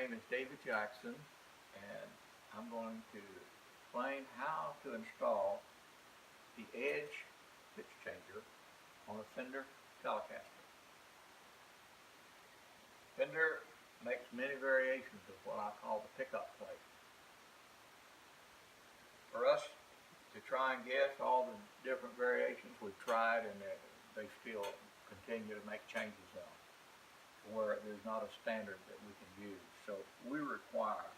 name is David Jackson, and I'm going to explain how to install the edge pitch changer on a Fender Telecaster. Fender makes many variations of what I call the pickup plate. For us to try and guess all the different variations, we've tried, and they still continue to make changes on it, where there's not a standard that we can use. So we require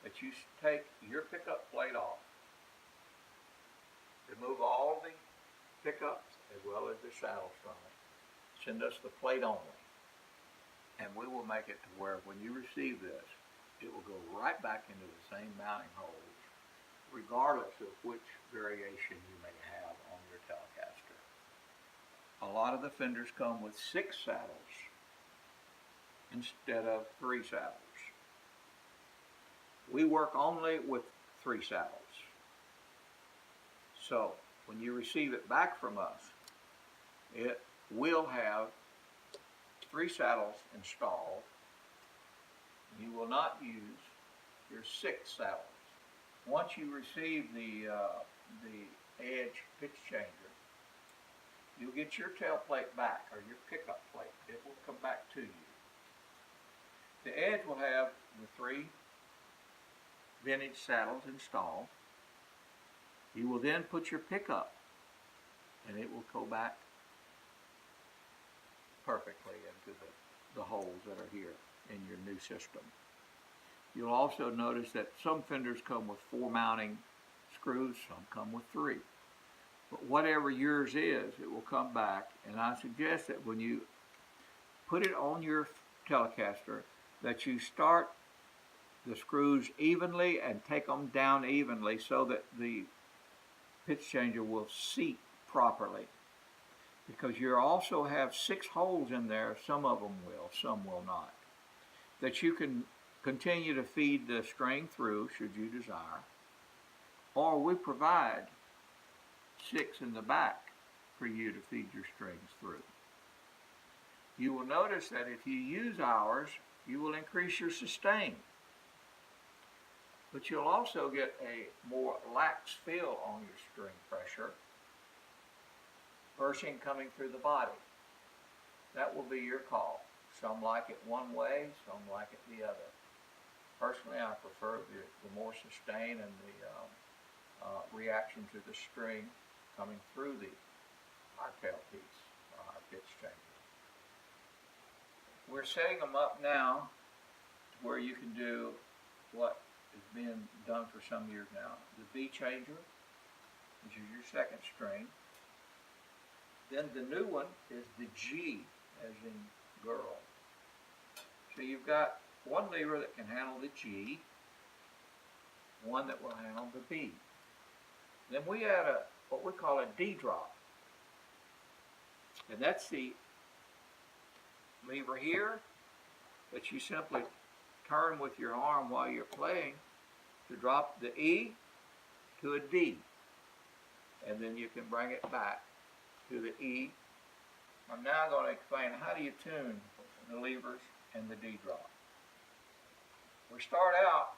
that you take your pickup plate off, remove all the pickups as well as the saddles from it, send us the plate only, and we will make it to where when you receive this, it will go right back into the same mounting holes, regardless of which variation you may have on your Telecaster. A lot of the Fenders come with 6 saddles instead of 3 saddles. We work only with 3 saddles. So when you receive it back from us, it will have 3 saddles installed. You will not use your 6 saddles. Once you receive the edge pitch changer, you'll get your tail plate back, or your pickup plate. It will come back to you. The edge will have the 3 vintage saddles installed. You will then put your pickup, and it will go back perfectly into the holes that are here in your new system. You'll also notice that some Fenders come with 4 mounting screws, some come with 3. But whatever yours is, it will come back, and I suggest that when you put it on your Telecaster, that you start the screws evenly and take them down evenly so that the pitch changer will seat properly. Because you also have 6 holes in there, some of them will, some will not, that you can continue to feed the string through should you desire, or we provide 6 in the back for you to feed your strings through. You will notice that if you use ours, you will increase your sustain, but you'll also get a more lax feel on your string pressure, bursting coming through the body. That will be your call. Some like it one way, some like it the other. Personally, I prefer the more sustain and the reaction to the string coming through our tailpiece, our pitch changer. We're setting them up now to where you can do what is being done for some years now. The B changer, which is your 2nd string. Then the new one is the G, as in girl. So you've got one lever that can handle the G, one that will handle the B. Then we add what we call a D drop. And that's the lever here that you simply turn with your arm while you're playing to drop the E to a D. And then you can bring it back to the E. I'm now going to explain how do you tune the levers and the D drop. We start out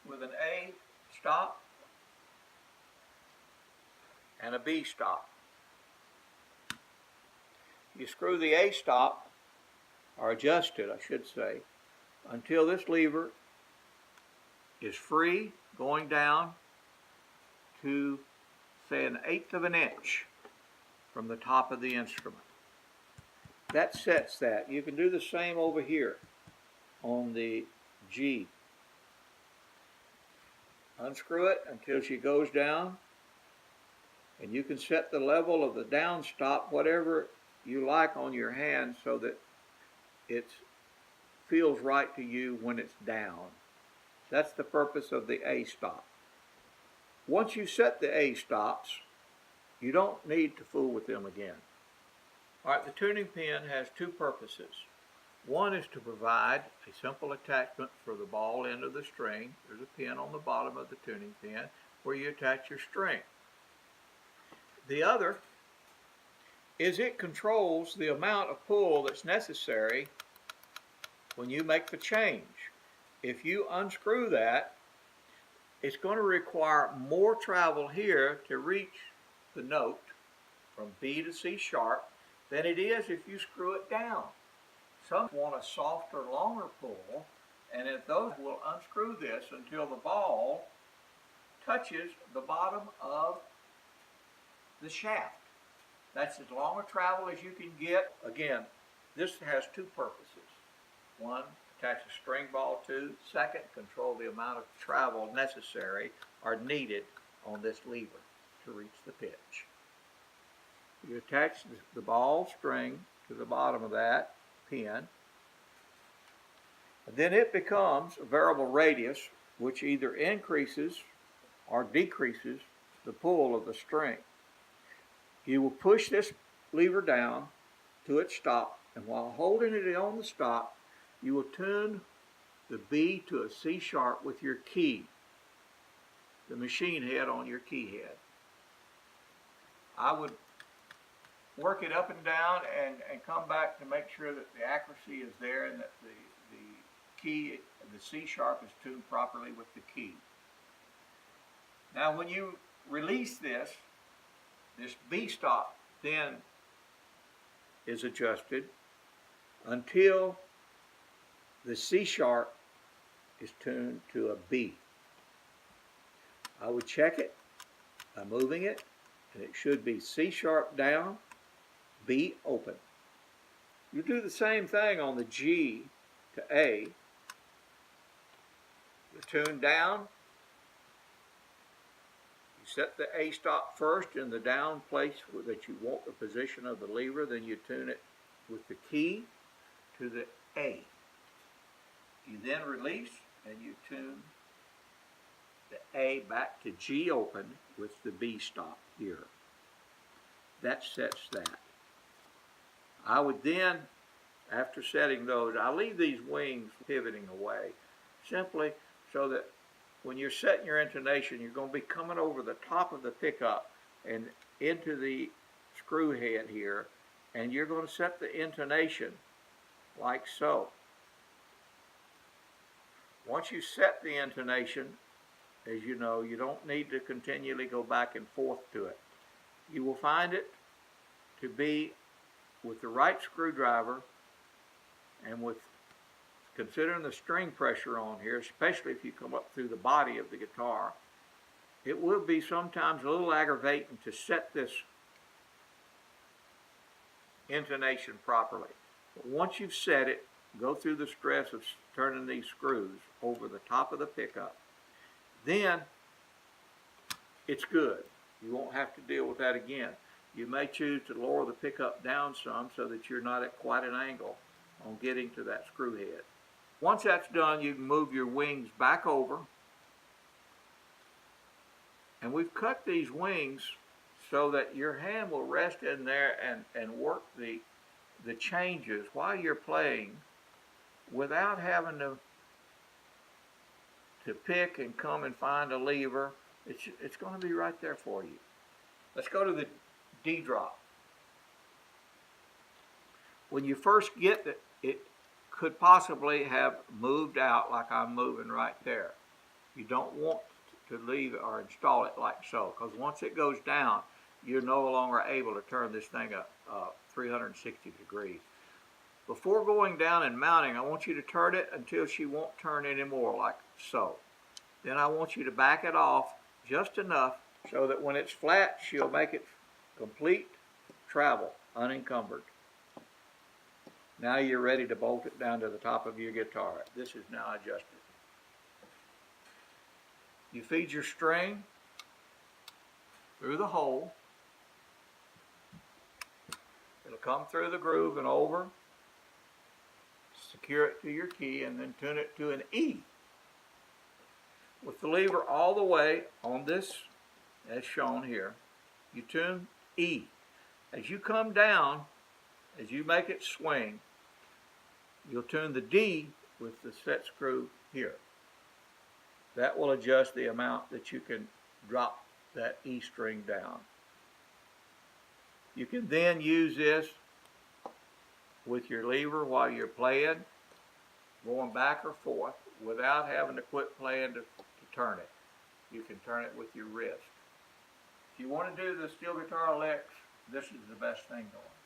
with an A stop and a B stop. You screw the A stop, or adjust it, I should say, until this lever is free, going down to, say, 1/8 of an inch from the top of the instrument. That sets that. You can do the same over here on the G. Unscrew it until she goes down, and you can set the level of the down stop whatever you like on your hand so that it feels right to you when it's down. That's the purpose of the A stop. Once you set the A stops, you don't need to fool with them again. All right, the tuning pin has 2 purposes. One is to provide a simple attachment for the ball end of the string. There's a pin on the bottom of the tuning pin where you attach your string. The other is it controls the amount of pull that's necessary when you make the change. If you unscrew that, it's going to require more travel here to reach the note from B to C sharp than it is if you screw it down. Some want a softer, longer pull, and if those will unscrew this until the ball touches the bottom of the shaft. That's as long a travel as you can get. Again, this has two purposes. One, attach a string ball to. Second, control the amount of travel necessary or needed on this lever to reach the pitch. You attach the ball string to the bottom of that pin, and then it becomes a variable radius which either increases or decreases the pull of the string. You will push this lever down to its stop, and while holding it on the stop, you will tune the B to a C sharp with your key, the machine head on your key head. I would work it up and down and come back to make sure that the accuracy is there and that the key, the C sharp, is tuned properly with the key. Now when you release this B stop then is adjusted until the C sharp is tuned to a B. I would check it by moving it, and it should be C sharp down, B open. You do the same thing on the G to A. You tune down. You set the A stop first in the down place that you want the position of the lever, then you tune it with the key to the A. You then release and you tune the A back to G open with the B stop here. That sets that. I would then, after setting those, I leave these wings pivoting away simply so that when you're setting your intonation, you're going to be coming over the top of the pickup and into the screw head here, and you're going to set the intonation like so. Once you set the intonation, as you know, you don't need to continually go back and forth to it. You will find it to be, with the right screwdriver and with considering the string pressure on here, especially if you come up through the body of the guitar, it will be sometimes a little aggravating to set this intonation properly. But once you've set it, go through the stress of turning these screws over the top of the pickup, then it's good. You won't have to deal with that again. You may choose to lower the pickup down some so that you're not at quite an angle on getting to that screw head. Once that's done, you can move your wings back over. And we've cut these wings so that your hand will rest in there and work the changes while you're playing without having to pick and come and find a lever. It's going to be right there for you. Let's go to the D drop. When you first get it, it could possibly have moved out like I'm moving right there. You don't want to leave it or install it like so, because once it goes down, you're no longer able to turn this thing up 360 degrees. Before going down and mounting, I want you to turn it until she won't turn anymore, like so. Then I want you to back it off just enough so that when it's flat, she'll make it complete travel, unencumbered. Now you're ready to bolt it down to the top of your guitar. This is now adjusted. You feed your string through the hole. It'll come through the groove and over. Secure it to your key and then tune it to an E. With the lever all the way on this, as shown here, you tune E. As you come down, as you make it swing, you'll tune the D with the set screw here. That will adjust the amount that you can drop that E string down. You can then use this with your lever while you're playing going back or forth without having to quit playing to turn it. You can turn it with your wrist. If you want to do the steel guitar licks, this is the best thing going.